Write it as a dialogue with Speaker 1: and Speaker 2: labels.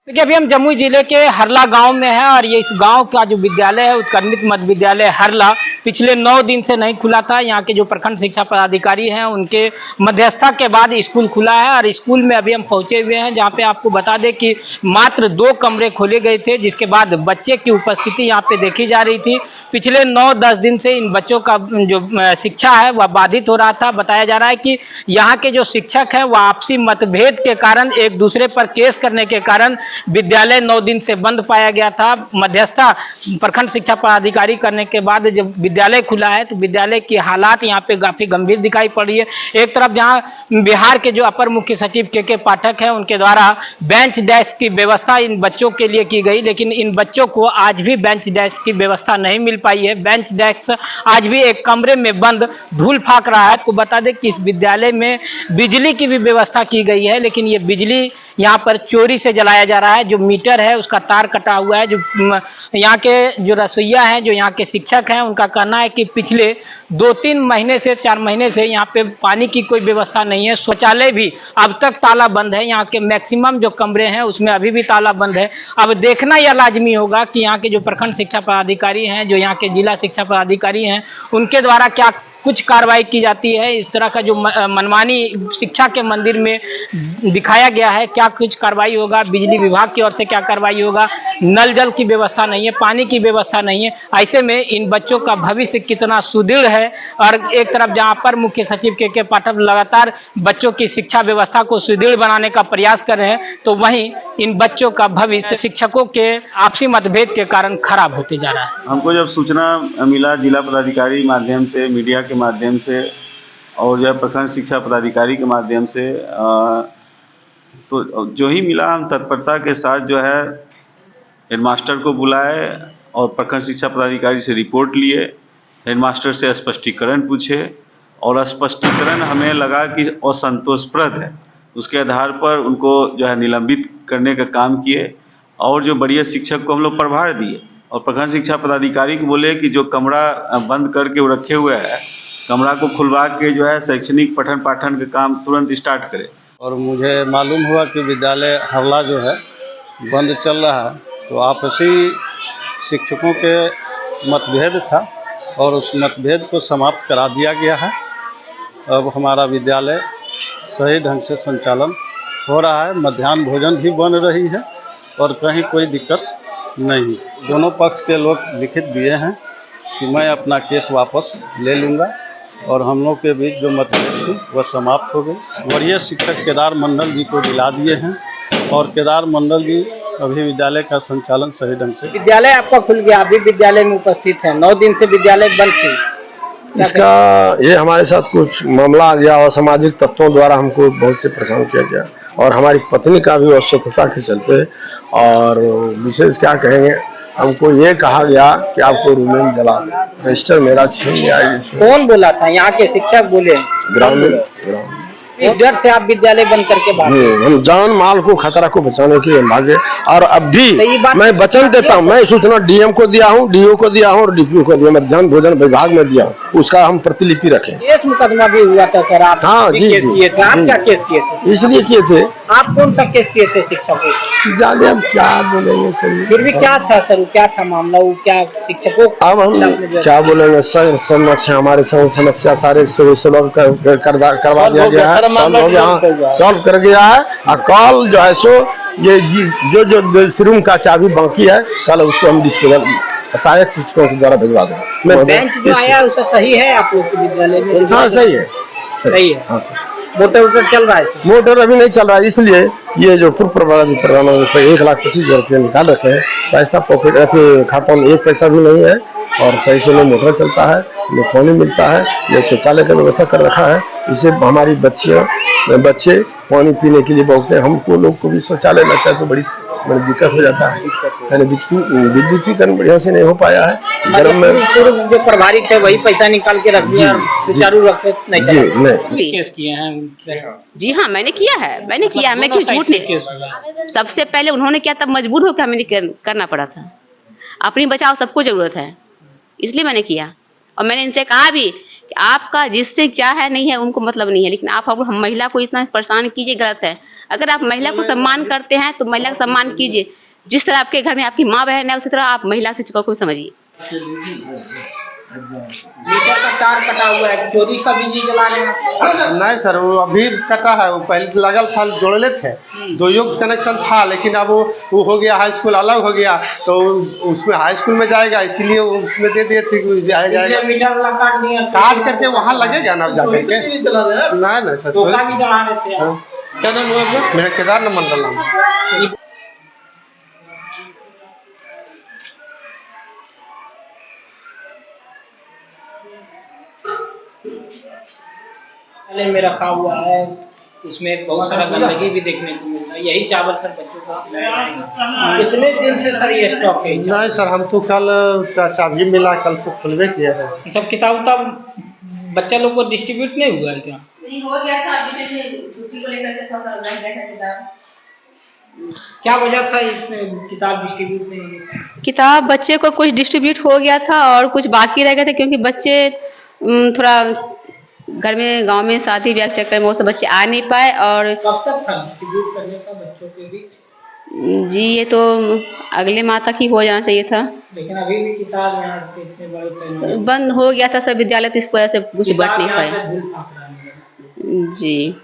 Speaker 1: देखिए, अभी हम जमुई जिले के हरला गांव में हैं और ये इस गांव का जो विद्यालय है उत्क्रमित मध्य विद्यालय हरला पिछले 9 दिन से नहीं खुला था। यहाँ के जो प्रखंड शिक्षा पदाधिकारी हैं उनके मध्यस्थता के बाद स्कूल खुला है और स्कूल में अभी हम पहुंचे हुए हैं, जहाँ पे आपको बता दें कि मात्र 2 कमरे खोले गए थे, जिसके बाद बच्चे की उपस्थिति यहाँ पे देखी जा रही थी। पिछले 9-10 दिन से इन बच्चों का जो शिक्षा है वह बाधित हो रहा था। बताया जा रहा है कि यहाँ के जो शिक्षक हैं वह आपसी मतभेद के कारण एक दूसरे पर केस करने के कारण विद्यालय 9 दिन से बंद पाया गया था। मध्यस्थता प्रखंड शिक्षा पदाधिकारी करने के बाद जब विद्यालय खुला है तो विद्यालय की हालात यहाँ पे काफी गंभीर दिखाई पड़ रही है। एक तरफ जहाँ बिहार के जो अपर मुख्य सचिव के पाठक हैं उनके द्वारा बेंच डेस्क की व्यवस्था इन बच्चों के लिए की गई, लेकिन इन बच्चों को आज भी बेंच डेस्क की व्यवस्था नहीं मिल पाई है। बेंच डेस्क आज भी एक कमरे में बंद धूल फाक रहा है। आपको बता दें कि इस विद्यालय में बिजली की भी व्यवस्था की गई है, लेकिन ये बिजली यहाँ पर चोरी से जलाया जा रहा है। जो मीटर है उसका तार कटा हुआ है। जो यहाँ के जो रसोइया हैं, जो यहाँ के शिक्षक हैं, उनका कहना है कि पिछले 2-3 महीने से 4 महीने से यहाँ पे पानी की कोई व्यवस्था नहीं है। शौचालय भी अब तक ताला बंद है। यहाँ के मैक्सिमम जो कमरे हैं उसमें अभी भी ताला बंद है। अब देखना यह लाजमी होगा कि यहाँ के जो प्रखंड शिक्षा पदाधिकारी हैं, जो यहाँ के जिला शिक्षा पदाधिकारी हैं, उनके द्वारा क्या कुछ कार्रवाई की जाती है। इस तरह का जो मनमानी शिक्षा के मंदिर में दिखाया गया है, क्या कुछ कार्रवाई होगा, बिजली विभाग की ओर से क्या कार्रवाई होगा। नल जल की व्यवस्था नहीं है, पानी की व्यवस्था नहीं है। ऐसे में इन बच्चों का भविष्य कितना सुदृढ़ है। और एक तरफ जहां पर मुख्य सचिव के पाठक लगातार बच्चों की शिक्षा व्यवस्था को सुदृढ़ बनाने का प्रयास कर रहे हैं, तो वहीं इन बच्चों का भविष्य शिक्षकों के आपसी मतभेद के कारण खराब होते जा रहा है।
Speaker 2: हमको जब सूचना मिला जिला पदाधिकारी माध्यम से, मीडिया के माध्यम से और जो है प्रखंड शिक्षा पदाधिकारी के माध्यम से, तो जो ही मिला हम तत्परता के साथ जो है हेडमास्टर को बुलाए और प्रखंड शिक्षा पदाधिकारी से रिपोर्ट लिए, हेडमास्टर से स्पष्टीकरण पूछे और स्पष्टीकरण हमें लगा कि असंतोषप्रद है। उसके आधार पर उनको जो है निलंबित करने का काम किए और जो बढ़िया शिक्षक को हम लोग प्रभार दिए और प्रखंड शिक्षा पदाधिकारी को बोले कि जो कमरा बंद करके वो रखे हुए है, कमरा को खुलवा के जो है शैक्षणिक पठन पाठन का काम तुरंत स्टार्ट करे।
Speaker 3: और मुझे मालूम हुआ कि विद्यालय हरला जो है बंद चल रहा है, तो आपसी शिक्षकों के मतभेद था और उस मतभेद को समाप्त करा दिया गया है। अब हमारा विद्यालय सही ढंग से संचालन हो रहा है, मध्याह्न भोजन भी बन रही है और कहीं कोई दिक्कत नहीं। दोनों पक्ष के लोग लिखित दिए हैं कि मैं अपना केस वापस ले लूँगा और हम लोग के बीच जो मतभेद थी वह समाप्त हो गई। वरीय शिक्षक केदार मंडल जी को दिला दिए हैं और केदार मंडल जी अभी विद्यालय का संचालन सही ढंग से।
Speaker 1: विद्यालय आपका खुल गया, अभी विद्यालय में उपस्थित है, 9 दिन से विद्यालय बंद थी।
Speaker 4: इसका ये हमारे साथ कुछ मामला आ गया और सामाजिक तत्वों द्वारा हमको बहुत से परेशान किया गया और हमारी पत्नी का भी अस्वस्थता के चलते, और विशेष क्या कहेंगे, हमको ये कहा गया कि आपको रूम में जला रजिस्टर मेरा छीन लिया।
Speaker 1: कौन बोला था? यहाँ के शिक्षक बोले?
Speaker 4: ग्रामीण।
Speaker 1: इस डर से आप विद्यालय बंद करके भागे?
Speaker 4: हम जान माल को खतरा को बचाने के लिए भागे और अब भी मैं वचन देता हूँ, मैं सूचना डीएम को दिया हूँ, डीओ को दिया हूँ और डीपीओ को दिया, मध्याह्न भोजन विभाग में दिया हूँ, उसका हम प्रतिलिपि रखें।
Speaker 1: केस मुकदमा भी हुआ था सर, आप?
Speaker 4: हाँ जी,
Speaker 1: केस किए थे। आप क्या केस किए थे?
Speaker 4: इसलिए किए थे।
Speaker 1: आप कौन सा केस किए थे शिक्षकों?
Speaker 4: जाने हम क्या बोलेंगे,
Speaker 1: फिर भी क्या था सर, क्या था मामला, वो क्या शिक्षकों?
Speaker 4: अब हम क्या बोलेंगे सर, समक्ष हमारे समस्या सारे करवा दिया गया है, सॉल्व कर गया है। और कल जो है सो ये जो रूम का चाबी बाकी है, कल उसको हम डिस्पोजल सहायक शिक्षकों के द्वारा भिजवा देंगे।
Speaker 1: बेंच जो आया उसका सही है आप लोग के विद्यालय में?
Speaker 4: हाँ सही है,
Speaker 1: सही है।
Speaker 4: हाँ,
Speaker 1: मोटर चल रहा है?
Speaker 4: मोटर अभी नहीं चल रहा है, इसलिए ये जो पूर्व प्रबंधन 1,25,000 रुपये निकाल रखे हैं, पैसा पॉकेट खाता में एक पैसा भी नहीं है और सही से नहीं मोटर चलता है, न पानी मिलता है, न शौचालय का व्यवस्था कर रखा है। इसे हमारी बच्चे पानी पीने के लिए बहुत है, हमको लोग को भी शौचालय लगता है तो बड़ी दिक्कत हो जाता है। विद्युतीकरण बढ़िया से नहीं हो पाया है। गर्म में
Speaker 1: जो प्रभारी थे वही पैसा निकाल के रख दिया, सुचारू रखे नहीं।
Speaker 4: जी नहीं
Speaker 1: केस किए हैं?
Speaker 5: जी हाँ, मैंने किया है, मैं क्यों झूठ नहीं। सबसे पहले उन्होंने किया, तब मजबूर होकर हमें करना पड़ा था। अपनी बचाव सबको जरूरत है, इसलिए मैंने किया। और मैंने इनसे कहा भी कि आपका जिससे क्या है नहीं है उनको मतलब नहीं है, लेकिन आप हम महिला को इतना परेशान कीजिए, गलत है। अगर आप महिला को सम्मान करते हैं तो महिला का सम्मान कीजिए। जिस तरह आपके घर में आपकी माँ बहन है उसी तरह आप महिला शिक्षकों को समझिए।
Speaker 1: मीटर का तार कटा हुआ है, चोरी का बिजली जला रहे हैं।
Speaker 3: नहीं सर, वो अभी कटा है, वो पहले तो लगल था, जोड़ले थे, 2 युक्त कनेक्शन था, लेकिन अब वो हो गया, हाई स्कूल अलग हो गया, तो उसमें हाई स्कूल में जाएगा, इसीलिए उसमें दे दिए थे कि जाएगा।
Speaker 1: मीटर वाला काट दिया,
Speaker 3: काट करके वहाँ लगेगा ना जा करके। नहीं सर,
Speaker 1: तो भी जला रहे थे।
Speaker 3: क्या नाम हुआ? मेरा केदार मंडल नाम है।
Speaker 1: में रखा हुआ है, उसमें बहुत सारा गंदगी भी देखने को मिल रहा है। यही चावल सर बच्चों को खिलाया जाएगा। कितने दिन से सर ये स्टॉक है?
Speaker 3: नहीं सर, हम तो कल चाबी मिला, कल से खुलवे किया है।
Speaker 1: ये सब किताब बच्चा लोग को डिस्ट्रीब्यूट नहीं हुआ है क्या?
Speaker 5: नहीं, हो गया था, अभी छुट्टी को लेकर के थोड़ा रह गया था किताब।
Speaker 1: क्या वजह था इसमें किताब डिस्ट्रीब्यूट नहीं होने का?
Speaker 5: किताब बच्चे को कुछ डिस्ट्रीब्यूट हो गया था और कुछ बाकी रह गए थे, क्योंकि बच्चे थोड़ा घर में गांव में शादी ब्याह के चक्कर में वो सब बच्चे आ नहीं पाए। और
Speaker 1: कब तक था डिस्ट्रीब्यूट करने का बच्चों के बीच?
Speaker 5: जी ये तो अगले माह तक ही हो जाना चाहिए था,
Speaker 1: लेकिन अभी भी किताब यहाँ इतने बड़े पैमाने
Speaker 5: बंद हो गया था सब विद्यालय, तो इस वजह से कुछ बढ़ नहीं पाए।
Speaker 1: धूल फाक रहा है।
Speaker 5: जी।